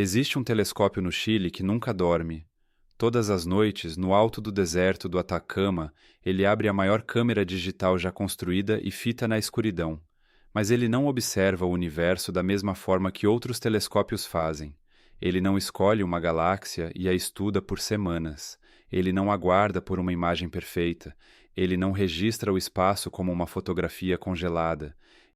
Existe um telescópio no Chile que nunca dorme. Todas as noites, no alto do deserto do Atacama, ele abre a maior câmera digital já construída e fita na escuridão. Mas ele não observa o universo da mesma forma que outros telescópios fazem. Ele não escolhe uma galáxia e a estuda por semanas. Ele não aguarda por uma imagem perfeita. Ele não registra o espaço como uma fotografia congelada.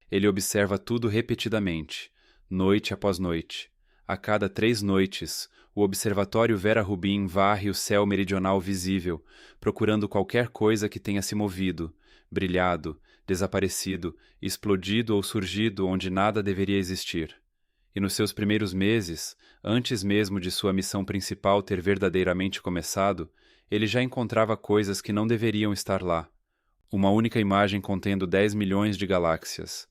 Ele observa tudo repetidamente, noite após noite. A cada 3 noites, o Observatório Vera Rubin varre o céu meridional visível, procurando qualquer coisa que tenha se movido, brilhado, desaparecido, explodido ou surgido onde nada deveria existir. E nos seus primeiros meses, antes mesmo de sua missão principal ter verdadeiramente começado, ele já encontrava coisas que não deveriam estar lá. Uma única imagem contendo 10 milhões de galáxias.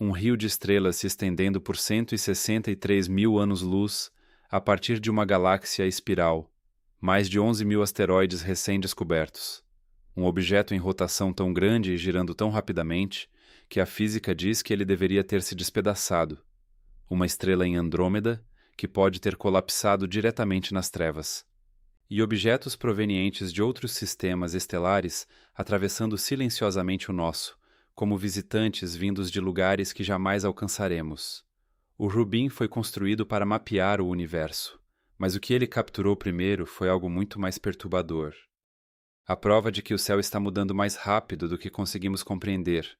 Um rio de estrelas se estendendo por 163 mil anos-luz a partir de uma galáxia espiral. Mais de 11 mil asteroides recém-descobertos. Um objeto em rotação tão grande e girando tão rapidamente que a física diz que ele deveria ter se despedaçado. Uma estrela em Andrômeda que pode ter colapsado diretamente nas trevas. E objetos provenientes de outros sistemas estelares atravessando silenciosamente o nosso, como visitantes vindos de lugares que jamais alcançaremos. O Rubin foi construído para mapear o universo, mas o que ele capturou primeiro foi algo muito mais perturbador. A prova de que o céu está mudando mais rápido do que conseguimos compreender.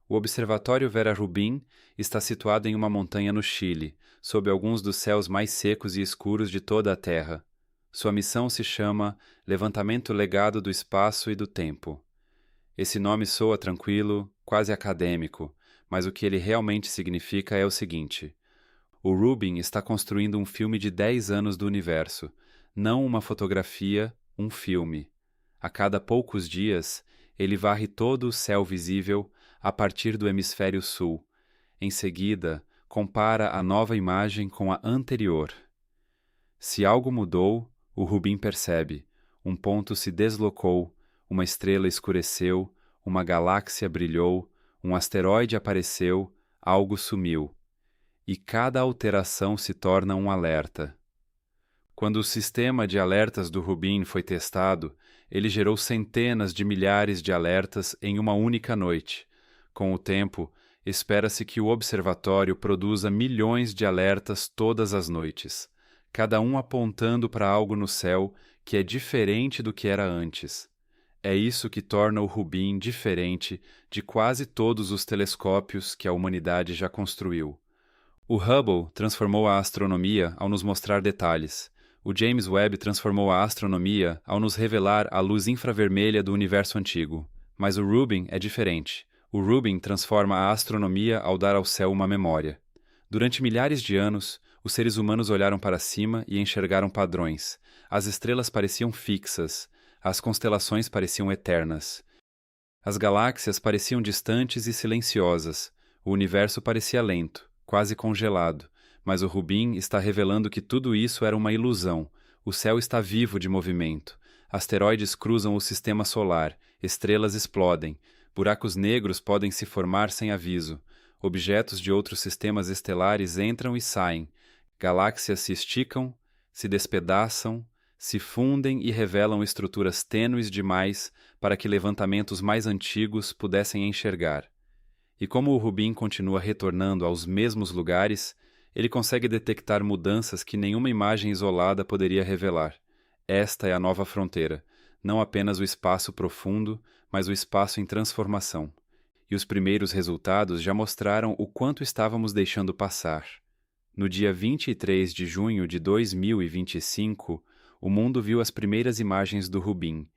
O Observatório Vera Rubin está situado em uma montanha no Chile, sob alguns dos céus mais secos e escuros de toda a Terra. Sua missão se chama Levantamento Legado do Espaço e do Tempo. Esse nome soa tranquilo, quase acadêmico, mas o que ele realmente significa é o seguinte: o Rubin está construindo um filme de 10 anos do universo, não uma fotografia, um filme. A cada poucos dias, ele varre todo o céu visível a partir do hemisfério sul. Em seguida, compara a nova imagem com a anterior. Se algo mudou, o Rubin percebe. Um ponto se deslocou, uma estrela escureceu, uma galáxia brilhou, um asteroide apareceu, algo sumiu. E cada alteração se torna um alerta. Quando o sistema de alertas do Rubin foi testado, ele gerou centenas de milhares de alertas em uma única noite. Com o tempo, espera-se que o observatório produza milhões de alertas todas as noites, cada um apontando para algo no céu que é diferente do que era antes. É isso que torna o Rubin diferente de quase todos os telescópios que a humanidade já construiu. O Hubble transformou a astronomia ao nos mostrar detalhes. O James Webb transformou a astronomia ao nos revelar a luz infravermelha do universo antigo. Mas o Rubin é diferente. O Rubin transforma a astronomia ao dar ao céu uma memória. Durante milhares de anos, os seres humanos olharam para cima e enxergaram padrões. As estrelas pareciam fixas, as constelações pareciam eternas. As galáxias pareciam distantes e silenciosas. O universo parecia lento, quase congelado, mas o Rubin está revelando que tudo isso era uma ilusão. O céu está vivo de movimento. Asteroides cruzam o sistema solar, estrelas explodem, buracos negros podem se formar sem aviso, objetos de outros sistemas estelares entram e saem, galáxias se esticam, se despedaçam, se fundem e revelam estruturas tênues demais para que levantamentos mais antigos pudessem enxergar. E como o Rubin continua retornando aos mesmos lugares, ele consegue detectar mudanças que nenhuma imagem isolada poderia revelar. Esta é a nova fronteira, não apenas o espaço profundo, mas o espaço em transformação. E os primeiros resultados já mostraram o quanto estávamos deixando passar. No dia 23 de junho de 2025, o mundo viu as primeiras imagens do Rubin,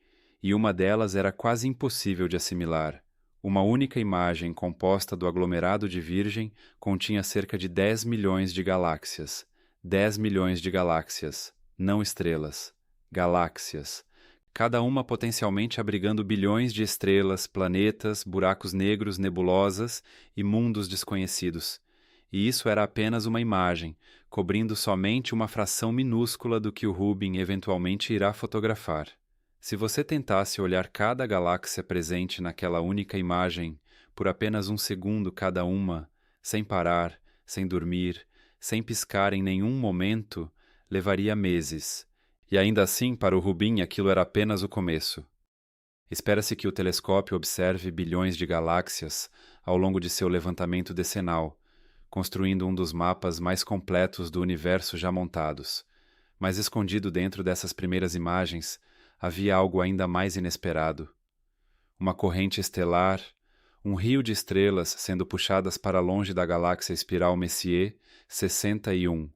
e uma delas era quase impossível de assimilar. Uma única imagem composta do aglomerado de Virgem continha cerca de 10 milhões de galáxias. 10 milhões de galáxias, não estrelas. Galáxias. Cada uma potencialmente abrigando bilhões de estrelas, planetas, buracos negros, nebulosas e mundos desconhecidos. E isso era apenas uma imagem, cobrindo somente uma fração minúscula do que o Rubin eventualmente irá fotografar. Se você tentasse olhar cada galáxia presente naquela única imagem, por apenas um segundo cada uma, sem parar, sem dormir, sem piscar em nenhum momento, levaria meses. E ainda assim, para o Rubin, aquilo era apenas o começo. Espera-se que o telescópio observe bilhões de galáxias ao longo de seu levantamento decenal, construindo um dos mapas mais completos do universo já montados. Mas escondido dentro dessas primeiras imagens, havia algo ainda mais inesperado. Uma corrente estelar, um rio de estrelas sendo puxadas para longe da galáxia espiral Messier 61.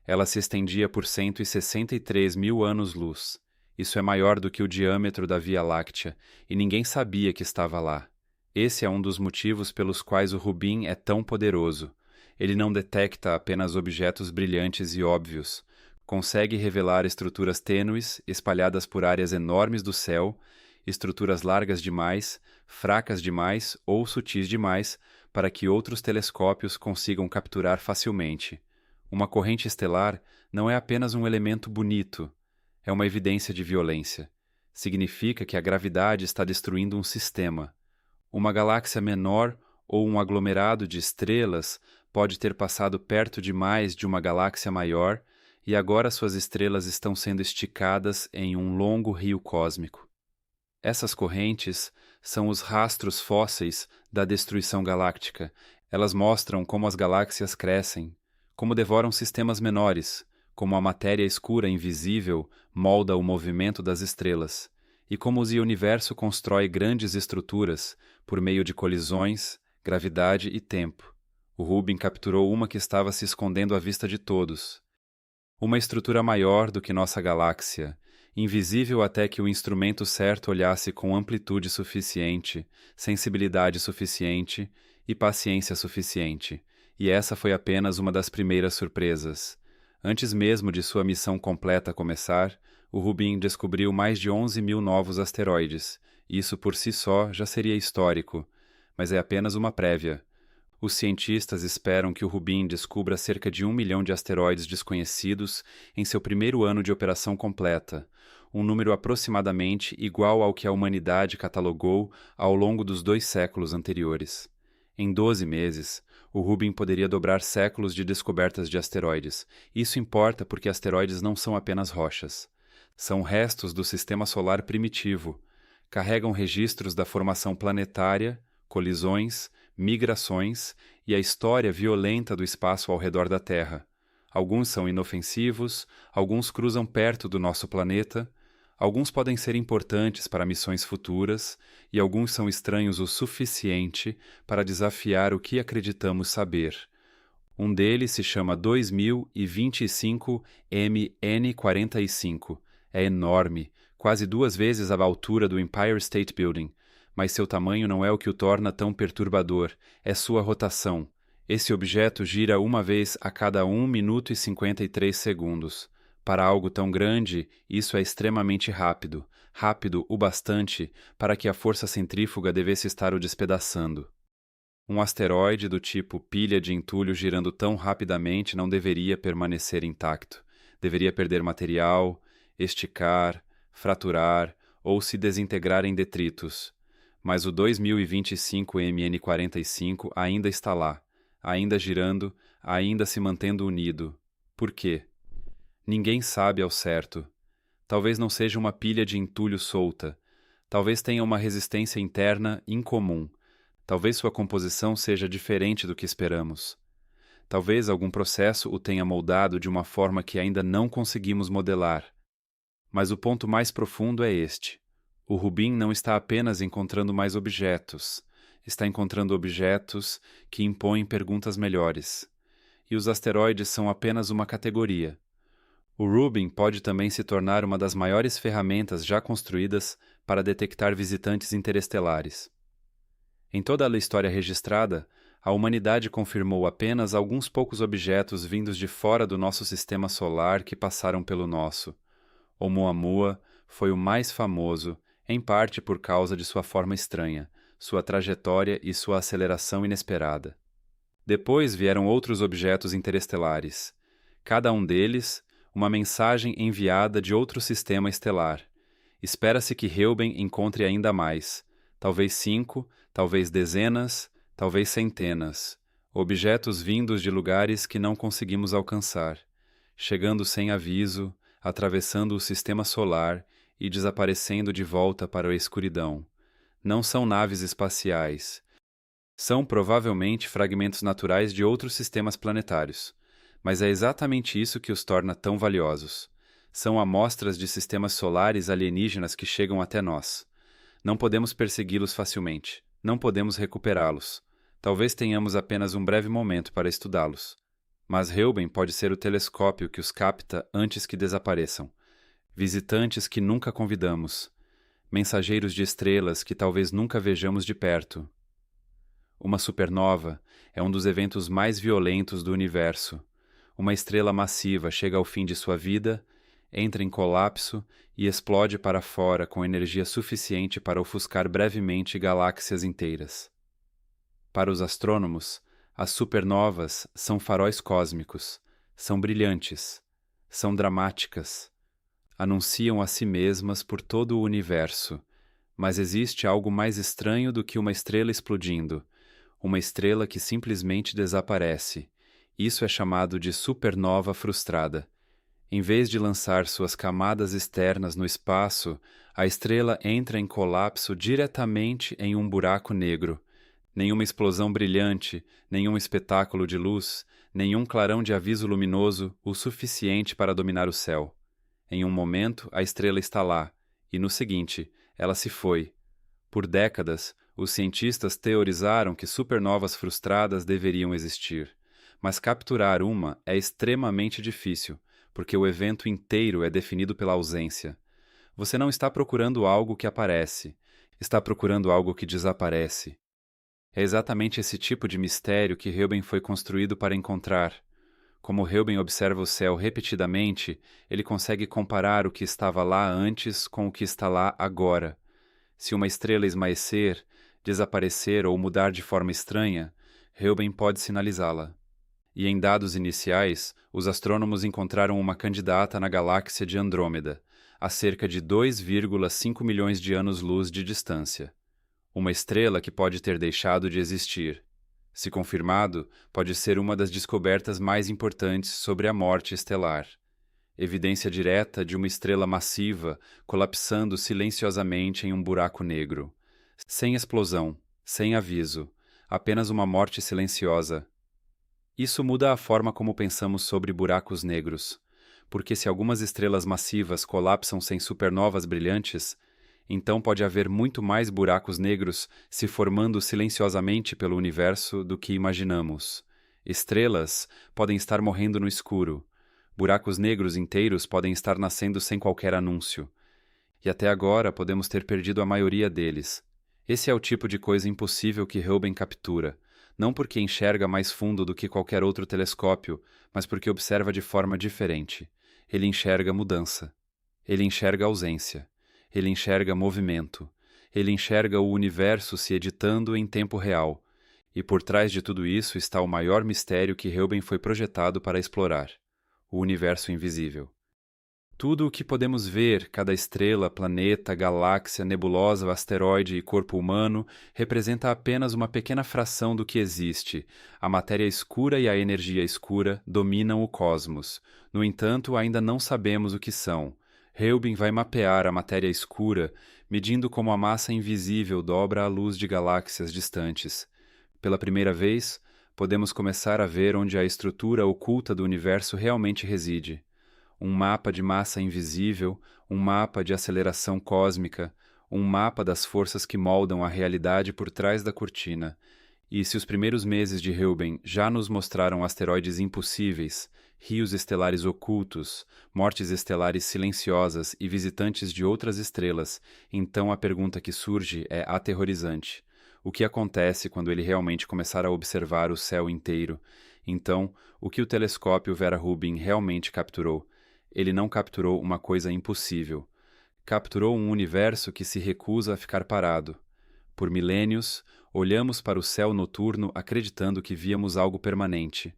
Ela se estendia por 163 mil anos-luz. Isso é maior do que o diâmetro da Via Láctea, e ninguém sabia que estava lá. Esse é um dos motivos pelos quais o Rubin é tão poderoso. Ele não detecta apenas objetos brilhantes e óbvios. Consegue revelar estruturas tênues, espalhadas por áreas enormes do céu, estruturas largas demais, fracas demais ou sutis demais para que outros telescópios consigam capturar facilmente. Uma corrente estelar não é apenas um elemento bonito, é uma evidência de violência. Significa que a gravidade está destruindo um sistema. Uma galáxia menor ou um aglomerado de estrelas pode ter passado perto demais de uma galáxia maior e agora suas estrelas estão sendo esticadas em um longo rio cósmico. Essas correntes são os rastros fósseis da destruição galáctica. Elas mostram como as galáxias crescem, como devoram sistemas menores, como a matéria escura invisível molda o movimento das estrelas, e como o universo constrói grandes estruturas por meio de colisões, gravidade e tempo. O Rubin capturou uma que estava se escondendo à vista de todos. Uma estrutura maior do que nossa galáxia, invisível até que o instrumento certo olhasse com amplitude suficiente, sensibilidade suficiente e paciência suficiente. E essa foi apenas uma das primeiras surpresas. Antes mesmo de sua missão completa começar, o Rubin descobriu mais de 11 mil novos asteroides. Isso por si só já seria histórico, mas é apenas uma prévia. Os cientistas esperam que o Rubin descubra cerca de 1 milhão de asteroides desconhecidos em seu primeiro ano de operação completa, um número aproximadamente igual ao que a humanidade catalogou ao longo dos 2 séculos anteriores. Em 12 meses, o Rubin poderia dobrar séculos de descobertas de asteroides. Isso importa porque asteroides não são apenas rochas. São restos do sistema solar primitivo. Carregam registros da formação planetária, colisões, migrações e a história violenta do espaço ao redor da Terra. Alguns são inofensivos, alguns cruzam perto do nosso planeta, alguns podem ser importantes para missões futuras e alguns são estranhos o suficiente para desafiar o que acreditamos saber. Um deles se chama 2025 MN45. É enorme, quase 2 vezes a altura do Empire State Building. Mas seu tamanho não é o que o torna tão perturbador, é sua rotação. Esse objeto gira uma vez a cada 1 minuto e 53 segundos. Para algo tão grande, isso é extremamente rápido, rápido o bastante para que a força centrífuga devesse estar o despedaçando. Um asteroide do tipo pilha de entulho girando tão rapidamente não deveria permanecer intacto. Deveria perder material, esticar, fraturar ou se desintegrar em detritos. Mas o 2025 MN45 ainda está lá, ainda girando, ainda se mantendo unido. Por quê? Ninguém sabe ao certo. Talvez não seja uma pilha de entulho solta. Talvez tenha uma resistência interna incomum. Talvez sua composição seja diferente do que esperamos. Talvez algum processo o tenha moldado de uma forma que ainda não conseguimos modelar. Mas o ponto mais profundo é este. O Rubin não está apenas encontrando mais objetos, está encontrando objetos que impõem perguntas melhores. E os asteroides são apenas uma categoria. O Rubin pode também se tornar uma das maiores ferramentas já construídas para detectar visitantes interestelares. Em toda a história registrada, a humanidade confirmou apenas alguns poucos objetos vindos de fora do nosso sistema solar que passaram pelo nosso. Oumuamua foi o mais famoso, em parte por causa de sua forma estranha, sua trajetória e sua aceleração inesperada. Depois vieram outros objetos interestelares, cada um deles uma mensagem enviada de outro sistema estelar. Espera-se que Helben encontre ainda mais, talvez 5, talvez dezenas, talvez centenas, objetos vindos de lugares que não conseguimos alcançar. chegando sem aviso, atravessando o sistema solar e desaparecendo de volta para a escuridão. Não são naves espaciais. São provavelmente fragmentos naturais de outros sistemas planetários. Mas é exatamente isso que os torna tão valiosos. São amostras de sistemas solares alienígenas que chegam até nós. Não podemos persegui-los facilmente. Não podemos recuperá-los. Talvez tenhamos apenas um breve momento para estudá-los. Mas Reuben pode ser o telescópio que os capta antes que desapareçam. Visitantes que nunca convidamos. Mensageiros de estrelas que talvez nunca vejamos de perto. Uma supernova é um dos eventos mais violentos do universo. Uma estrela massiva chega ao fim de sua vida, entra em colapso e explode para fora com energia suficiente para ofuscar brevemente galáxias inteiras. Para os astrônomos, as supernovas são faróis cósmicos, são brilhantes, são dramáticas, anunciam a si mesmas por todo o universo, mas existe algo mais estranho do que uma estrela explodindo, uma estrela que simplesmente desaparece. Isso é chamado de supernova frustrada. Em vez de lançar suas camadas externas no espaço, a estrela entra em colapso diretamente em um buraco negro. Nenhuma explosão brilhante, nenhum espetáculo de luz, nenhum clarão de aviso luminoso o suficiente para dominar o céu. Em um momento, a estrela está lá, e no seguinte, ela se foi. Por décadas, os cientistas teorizaram que supernovas frustradas deveriam existir. Mas capturar uma é extremamente difícil, porque o evento inteiro é definido pela ausência. Você não está procurando algo que aparece, está procurando algo que desaparece. É exatamente esse tipo de mistério que Reuben foi construído para encontrar. Como Reuben observa o céu repetidamente, ele consegue comparar o que estava lá antes com o que está lá agora. Se uma estrela esmaecer, desaparecer ou mudar de forma estranha, Reuben pode sinalizá-la. E em dados iniciais, os astrônomos encontraram uma candidata na galáxia de Andrômeda, a cerca de 2,5 milhões de anos-luz de distância. Uma estrela que pode ter deixado de existir. Se confirmado, pode ser uma das descobertas mais importantes sobre a morte estelar. Evidência direta de uma estrela massiva colapsando silenciosamente em um buraco negro. Sem explosão, sem aviso, apenas uma morte silenciosa. Isso muda a forma como pensamos sobre buracos negros, porque se algumas estrelas massivas colapsam sem supernovas brilhantes, então pode haver muito mais buracos negros se formando silenciosamente pelo universo do que imaginamos. Estrelas podem estar morrendo no escuro. Buracos negros inteiros podem estar nascendo sem qualquer anúncio. E até agora podemos ter perdido a maioria deles. Esse é o tipo de coisa impossível que Reuben captura, não porque enxerga mais fundo do que qualquer outro telescópio, mas porque observa de forma diferente. Ele enxerga mudança. Ele enxerga ausência. Ele enxerga movimento. Ele enxerga o universo se editando em tempo real. E por trás de tudo isso está o maior mistério que Reuben foi projetado para explorar: o universo invisível. Tudo o que podemos ver, cada estrela, planeta, galáxia, nebulosa, asteroide e corpo humano, representa apenas uma pequena fração do que existe. A matéria escura e a energia escura dominam o cosmos. No entanto, ainda não sabemos o que são. Reuben vai mapear a matéria escura, medindo como a massa invisível dobra a luz de galáxias distantes. Pela primeira vez, podemos começar a ver onde a estrutura oculta do universo realmente reside. Um mapa de massa invisível, um mapa de aceleração cósmica, um mapa das forças que moldam a realidade por trás da cortina. E se os primeiros meses de Reuben já nos mostraram asteroides impossíveis, rios estelares ocultos, mortes estelares silenciosas e visitantes de outras estrelas, então a pergunta que surge é aterrorizante. O que acontece quando ele realmente começar a observar o céu inteiro? Então, o que o telescópio Vera Rubin realmente capturou? Ele não capturou uma coisa impossível. Capturou um universo que se recusa a ficar parado. Por milênios, olhamos para o céu noturno acreditando que víamos algo permanente.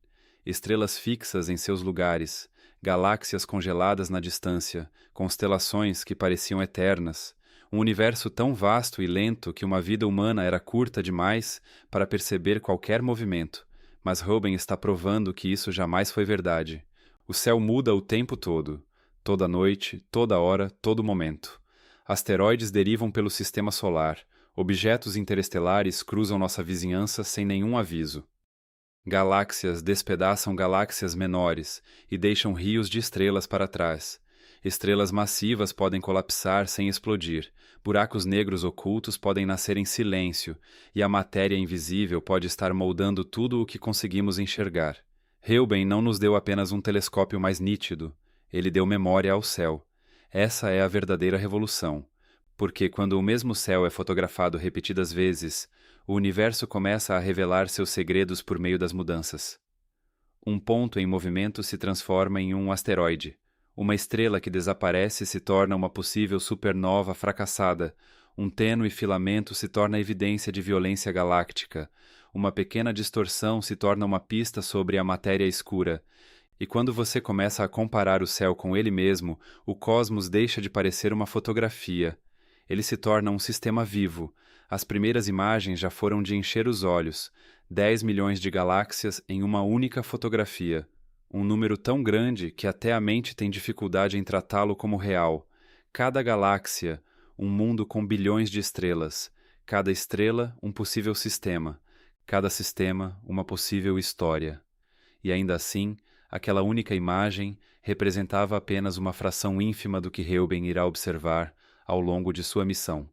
Estrelas fixas em seus lugares, galáxias congeladas na distância, constelações que pareciam eternas. Um universo tão vasto e lento que uma vida humana era curta demais para perceber qualquer movimento. Mas Reuben está provando que isso jamais foi verdade. O céu muda o tempo todo, toda noite, toda hora, todo momento. Asteroides derivam pelo sistema solar, objetos interestelares cruzam nossa vizinhança sem nenhum aviso. Galáxias despedaçam galáxias menores e deixam rios de estrelas para trás. Estrelas massivas podem colapsar sem explodir, buracos negros ocultos podem nascer em silêncio, e a matéria invisível pode estar moldando tudo o que conseguimos enxergar. Reuben não nos deu apenas um telescópio mais nítido, ele deu memória ao céu. Essa é a verdadeira revolução, porque quando o mesmo céu é fotografado repetidas vezes, o universo começa a revelar seus segredos por meio das mudanças. Um ponto em movimento se transforma em um asteroide. Uma estrela que desaparece se torna uma possível supernova fracassada. Um tênue filamento se torna evidência de violência galáctica. Uma pequena distorção se torna uma pista sobre a matéria escura. E quando você começa a comparar o céu com ele mesmo, o cosmos deixa de parecer uma fotografia. Ele se torna um sistema vivo. As primeiras imagens já foram de encher os olhos. 10 milhões de galáxias em uma única fotografia. Um número tão grande que até a mente tem dificuldade em tratá-lo como real. Cada galáxia, um mundo com bilhões de estrelas. Cada estrela, um possível sistema. Cada sistema, uma possível história. E ainda assim, aquela única imagem representava apenas uma fração ínfima do que Reuben irá observar ao longo de sua missão.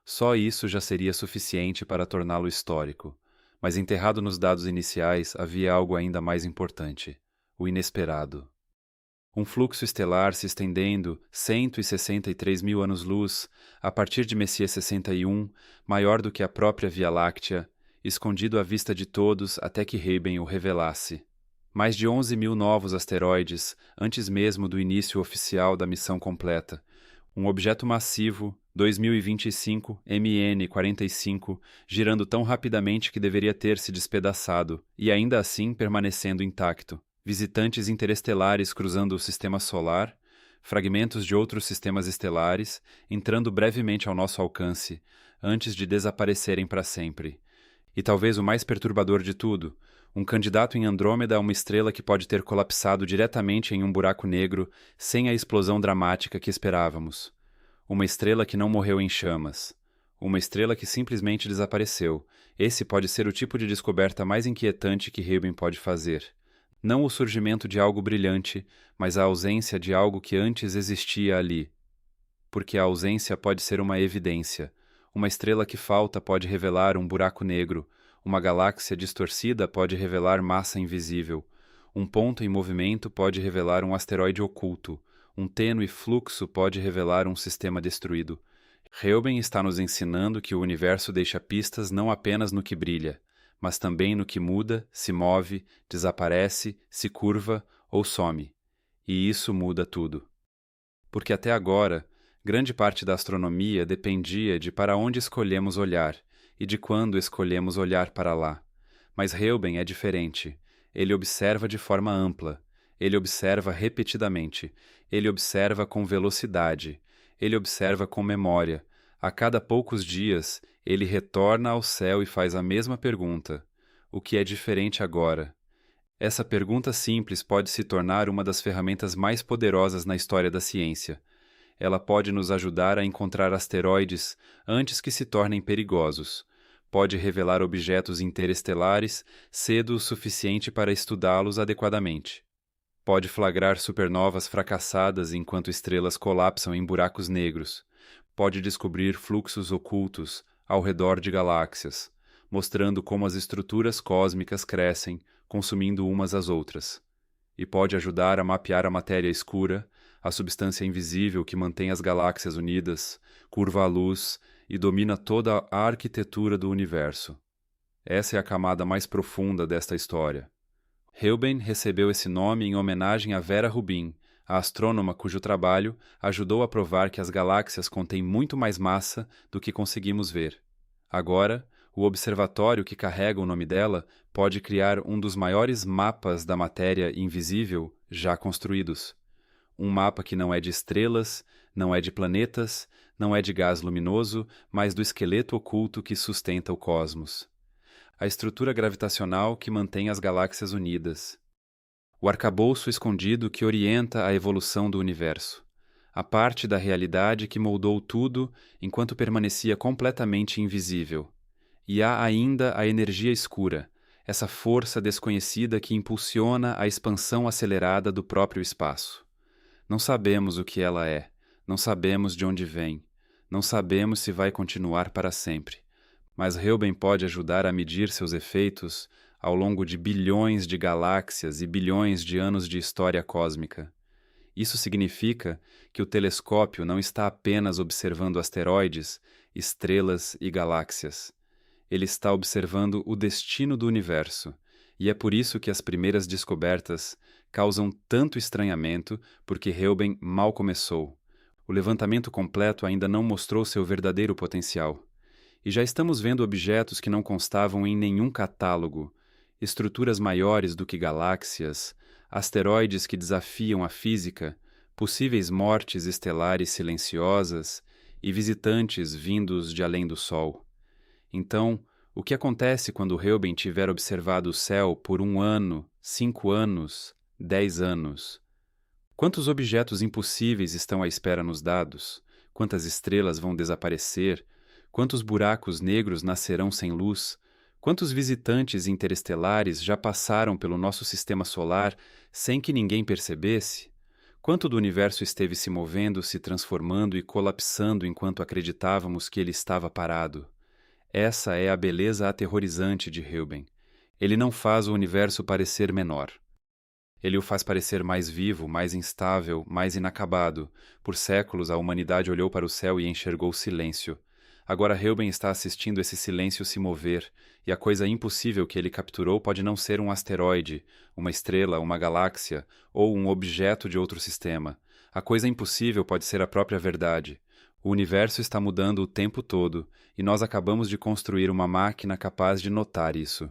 Só isso já seria suficiente para torná-lo histórico, mas enterrado nos dados iniciais havia algo ainda mais importante: o inesperado. Um fluxo estelar se estendendo 163 mil anos-luz, a partir de Messier 61, maior do que a própria Via Láctea, escondido à vista de todos até que Reuben o revelasse. Mais de 11 mil novos asteroides, antes mesmo do início oficial da missão completa. Um objeto massivo, 2025 MN45, girando tão rapidamente que deveria ter se despedaçado, e ainda assim permanecendo intacto. Visitantes interestelares cruzando o sistema solar, fragmentos de outros sistemas estelares, entrando brevemente ao nosso alcance, antes de desaparecerem para sempre. E talvez o mais perturbador de tudo, um candidato em Andrômeda a uma estrela que pode ter colapsado diretamente em um buraco negro sem a explosão dramática que esperávamos. Uma estrela que não morreu em chamas. Uma estrela que simplesmente desapareceu. Esse pode ser o tipo de descoberta mais inquietante que Reuben pode fazer. Não o surgimento de algo brilhante, mas a ausência de algo que antes existia ali. Porque a ausência pode ser uma evidência. Uma estrela que falta pode revelar um buraco negro. Uma galáxia distorcida pode revelar massa invisível. Um ponto em movimento pode revelar um asteroide oculto. Um tênue fluxo pode revelar um sistema destruído. Reuben está nos ensinando que o universo deixa pistas não apenas no que brilha, mas também no que muda, se move, desaparece, se curva ou some. E isso muda tudo. Porque até agora, grande parte da astronomia dependia de para onde escolhemos olhar e de quando escolhemos olhar para lá. Mas Reuben é diferente. Ele observa de forma ampla. Ele observa repetidamente. Ele observa com velocidade. Ele observa com memória. A cada poucos dias, ele retorna ao céu e faz a mesma pergunta: o que é diferente agora? Essa pergunta simples pode se tornar uma das ferramentas mais poderosas na história da ciência. Ela pode nos ajudar a encontrar asteroides antes que se tornem perigosos. Pode revelar objetos interestelares cedo o suficiente para estudá-los adequadamente. Pode flagrar supernovas fracassadas enquanto estrelas colapsam em buracos negros. Pode descobrir fluxos ocultos ao redor de galáxias, mostrando como as estruturas cósmicas crescem, consumindo umas às outras. E pode ajudar a mapear a matéria escura, a substância invisível que mantém as galáxias unidas, curva a luz e domina toda a arquitetura do universo. Essa é a camada mais profunda desta história. Reuben recebeu esse nome em homenagem a Vera Rubin, a astrônoma cujo trabalho ajudou a provar que as galáxias contêm muito mais massa do que conseguimos ver. Agora, o observatório que carrega o nome dela pode criar um dos maiores mapas da matéria invisível já construídos. Um mapa que não é de estrelas, não é de planetas, não é de gás luminoso, mas do esqueleto oculto que sustenta o cosmos. A estrutura gravitacional que mantém as galáxias unidas. O arcabouço escondido que orienta a evolução do universo. A parte da realidade que moldou tudo enquanto permanecia completamente invisível. E há ainda a energia escura, essa força desconhecida que impulsiona a expansão acelerada do próprio espaço. Não sabemos o que ela é, não sabemos de onde vem, não sabemos se vai continuar para sempre. Mas Reuben pode ajudar a medir seus efeitos ao longo de bilhões de galáxias e bilhões de anos de história cósmica. Isso significa que o telescópio não está apenas observando asteroides, estrelas e galáxias. Ele está observando o destino do universo, e é por isso que as primeiras descobertas causam tanto estranhamento, porque Reuben mal começou. O levantamento completo ainda não mostrou seu verdadeiro potencial. E já estamos vendo objetos que não constavam em nenhum catálogo, estruturas maiores do que galáxias, asteroides que desafiam a física, possíveis mortes estelares silenciosas e visitantes vindos de além do Sol. Então, o que acontece quando Reuben tiver observado o céu por 1 ano, 5 anos, 10 anos? Quantos objetos impossíveis estão à espera nos dados? Quantas estrelas vão desaparecer? Quantos buracos negros nascerão sem luz? Quantos visitantes interestelares já passaram pelo nosso sistema solar sem que ninguém percebesse? Quanto do universo esteve se movendo, se transformando e colapsando enquanto acreditávamos que ele estava parado? Essa é a beleza aterrorizante de Reuben. Ele não faz o universo parecer menor. Ele o faz parecer mais vivo, mais instável, mais inacabado. Por séculos a humanidade olhou para o céu e enxergou silêncio. Agora Reuben está assistindo esse silêncio se mover, e a coisa impossível que ele capturou pode não ser um asteroide, uma estrela, uma galáxia, ou um objeto de outro sistema. A coisa impossível pode ser a própria verdade. O universo está mudando o tempo todo, e nós acabamos de construir uma máquina capaz de notar isso.